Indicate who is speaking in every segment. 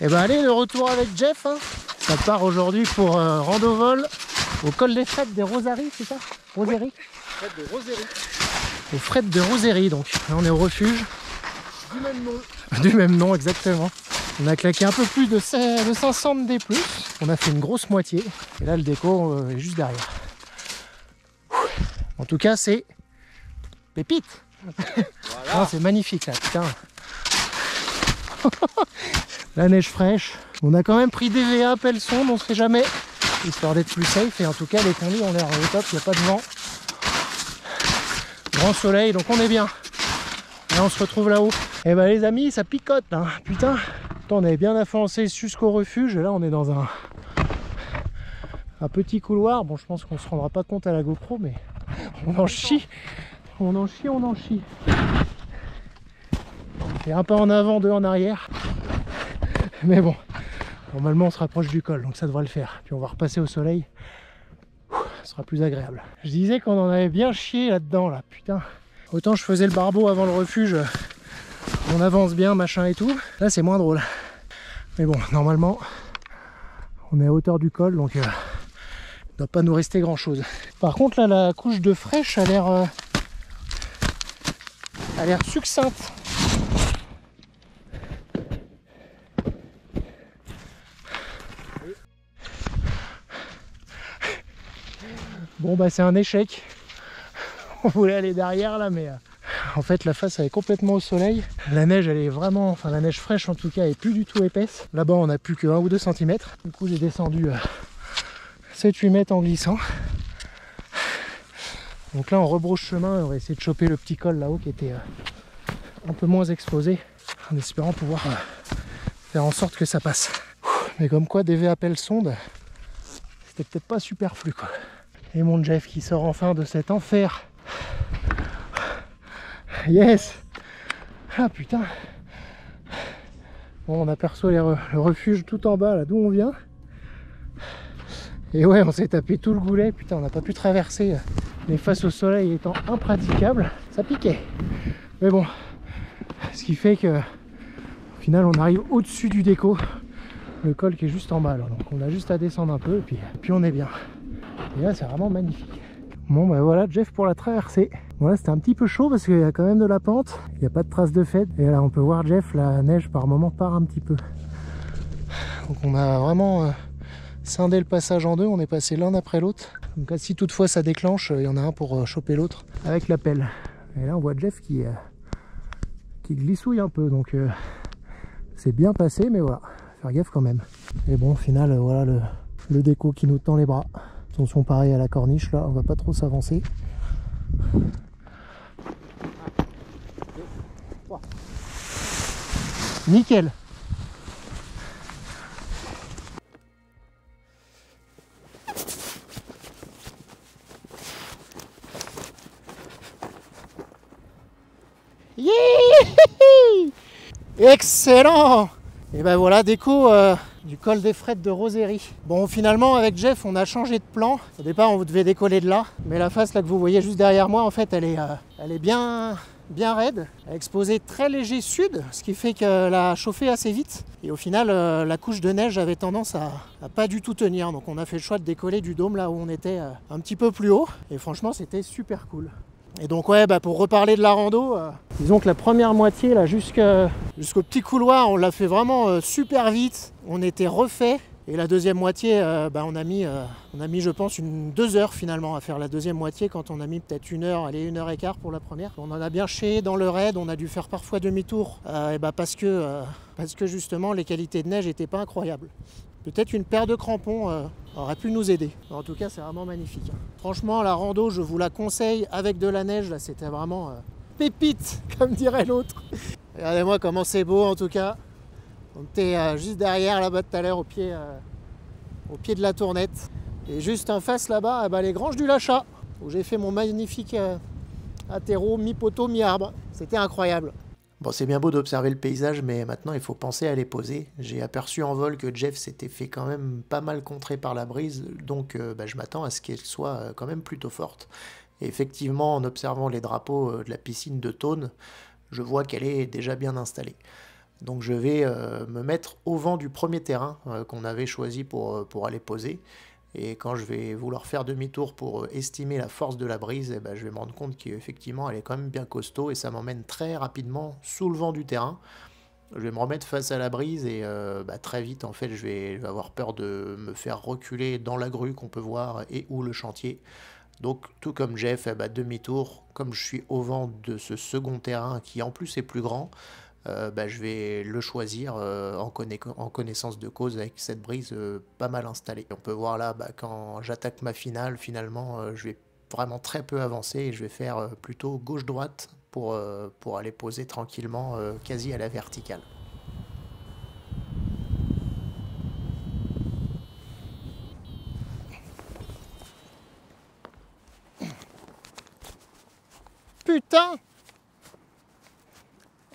Speaker 1: Et ben allez, de retour avec Jeff, hein. Ça part aujourd'hui pour rando-vol au col des Frettes des Rosaries, c'est ça? Roseries?
Speaker 2: Frettes de Roseries.
Speaker 1: Aux Frettes de Roseries, donc. Là, on est au refuge.
Speaker 2: Du même nom.
Speaker 1: Du même nom, exactement. On a claqué un peu plus de 500 de D+. On a fait une grosse moitié. Et là, le déco est juste derrière. En tout cas, c'est pépite.
Speaker 2: Voilà.
Speaker 1: C'est magnifique, là, putain. La neige fraîche. On a quand même pris DVA, pelle sonde, on se fait jamais. Histoire d'être plus safe. Et en tout cas, les conduits ont l'air au top, il n'y a pas de vent. Grand soleil, donc on est bien. Là, on se retrouve là-haut. Et bah les amis, ça picote là. Putain. On avait bien avancé jusqu'au refuge. Et là, on est dans un petit couloir. Bon, je pense qu'on se rendra pas compte à la GoPro, mais on en chie. On en chie, on en chie. Et un pas en avant, deux en arrière. Mais bon, normalement on se rapproche du col, donc ça devrait le faire. Puis on va repasser au soleil. Ce sera plus agréable. Je disais qu'on en avait bien chié là-dedans, là, putain. Autant je faisais le barbeau avant le refuge, on avance bien, machin et tout. Là c'est moins drôle. Mais bon, normalement, on est à hauteur du col, donc il ne doit pas nous rester grand-chose. Par contre, là, la couche de fraîche a l'air succincte. Bon bah c'est un échec. On voulait aller derrière là, mais en fait la face elle est complètement au soleil. La neige elle est vraiment, enfin la neige fraîche en tout cas est plus du tout épaisse. Là-bas on a plus que 1 ou 2 cm. Du coup j'ai descendu 7-8 mètres en glissant. Donc là on rebrousse chemin, on va essayer de choper le petit col là-haut qui était un peu moins exposé, en espérant pouvoir faire en sorte que ça passe. Mais comme quoi DV appel sonde, c'était peut-être pas superflu quoi. Et mon Jeff qui sort enfin de cet enfer. Yes. Ah putain. Bon, on aperçoit le refuge tout en bas là d'où on vient. Et ouais, on s'est tapé tout le goulet. Putain, on n'a pas pu traverser. Les faces au soleil étant impraticables, ça piquait. Mais bon, ce qui fait que au final on arrive au-dessus du déco. Le col qui est juste en bas là. Donc on a juste à descendre un peu et puis on est bien. Et là c'est vraiment magnifique. Bon bah voilà Jeff pour la traversée. Voilà, c'était un petit peu chaud parce qu'il y a quand même de la pente. Il n'y a pas de traces de fête. Et là on peut voir Jeff, la neige par moment part un petit peu. Donc on a vraiment scindé le passage en deux. On est passé l'un après l'autre. Donc si toutefois ça déclenche, il y en a un pour choper l'autre avec la pelle. Et là on voit Jeff qui glissouille un peu. Donc c'est bien passé, mais voilà, faire gaffe quand même. Et bon au final voilà le déco qui nous tend les bras. Attention, pareil à la corniche là, on va pas trop s'avancer. Nickel. Yeah. Excellent. Et ben voilà, déco du col des Frettes de Roseries. Bon, finalement avec Jeff on a changé de plan. Au départ on devait décoller de là, mais la face là que vous voyez juste derrière moi en fait elle est bien raide, elle est exposée très léger sud, ce qui fait qu'elle a chauffé assez vite. Et au final la couche de neige avait tendance à pas du tout tenir, donc on a fait le choix de décoller du dôme là où on était un petit peu plus haut. Et franchement c'était super cool. Et donc ouais, bah pour reparler de la rando, disons que la première moitié là jusqu'au petit couloir, on l'a fait vraiment super vite. On était refait. Et la deuxième moitié, on a mis je pense 2 heures finalement à faire la deuxième moitié, quand on a mis peut-être 1 heure, allez 1 heure et quart pour la première. On en a bien chié dans le raid, on a dû faire parfois demi-tour parce que justement les qualités de neige n'étaient pas incroyables. Peut-être une paire de crampons aurait pu nous aider. En tout cas c'est vraiment magnifique. Franchement la rando je vous la conseille avec de la neige, là c'était vraiment pépite comme dirait l'autre. Regardez-moi comment c'est beau en tout cas. On était juste derrière là-bas tout à l'heure au pied de la tournette. Et juste en face là-bas, les Granges du Lachat, où j'ai fait mon magnifique atterro mi-poteau, mi-arbre. C'était incroyable. Bon, c'est bien beau d'observer le paysage, mais maintenant il faut penser à les poser. J'ai aperçu en vol que Jeff s'était fait quand même pas mal contrer par la brise, donc je m'attends à ce qu'elle soit quand même plutôt forte. Et effectivement, en observant les drapeaux de la piscine de Thônes, je vois qu'elle est déjà bien installée. Donc je vais me mettre au vent du premier terrain qu'on avait choisi pour aller poser. Et quand je vais vouloir faire demi-tour pour estimer la force de la brise, eh ben, je vais me rendre compte qu'effectivement elle est quand même bien costaud et ça m'emmène très rapidement sous le vent du terrain. Je vais me remettre face à la brise et très vite en fait je vais avoir peur de me faire reculer dans la grue qu'on peut voir et ou le chantier. Donc tout comme Jeff, demi-tour, comme je suis au vent de ce second terrain qui en plus est plus grand, je vais le choisir en connaissance de cause avec cette brise pas mal installée. On peut voir là, quand j'attaque ma finale, finalement, je vais vraiment très peu avancer et je vais faire plutôt gauche-droite pour aller poser tranquillement quasi à la verticale. Putain!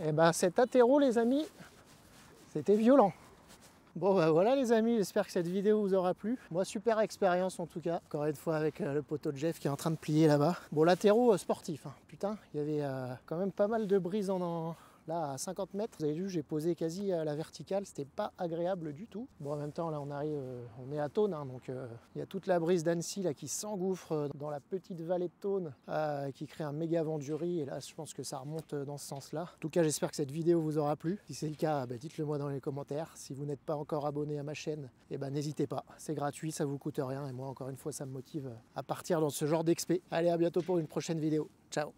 Speaker 1: Et cet atterro les amis, c'était violent. Bon voilà les amis, j'espère que cette vidéo vous aura plu. Moi super expérience en tout cas, encore une fois avec le poteau de Jeff qui est en train de plier là-bas. Bon l'atterro sportif, hein. Putain, il y avait quand même pas mal de brise là à 50 mètres. Vous avez vu, j'ai posé quasi à la verticale, c'était pas agréable du tout. Bon en même temps là on arrive, on est à Thônes, hein, donc il y a toute la brise d'Annecy là qui s'engouffre dans la petite vallée de Thônes qui crée un méga vent du riz et là je pense que ça remonte dans ce sens là. En tout cas j'espère que cette vidéo vous aura plu. Si c'est le cas, dites-le moi dans les commentaires. Si vous n'êtes pas encore abonné à ma chaîne, n'hésitez pas, c'est gratuit, ça vous coûte rien et moi encore une fois ça me motive à partir dans ce genre d'expé. Allez à bientôt pour une prochaine vidéo, ciao.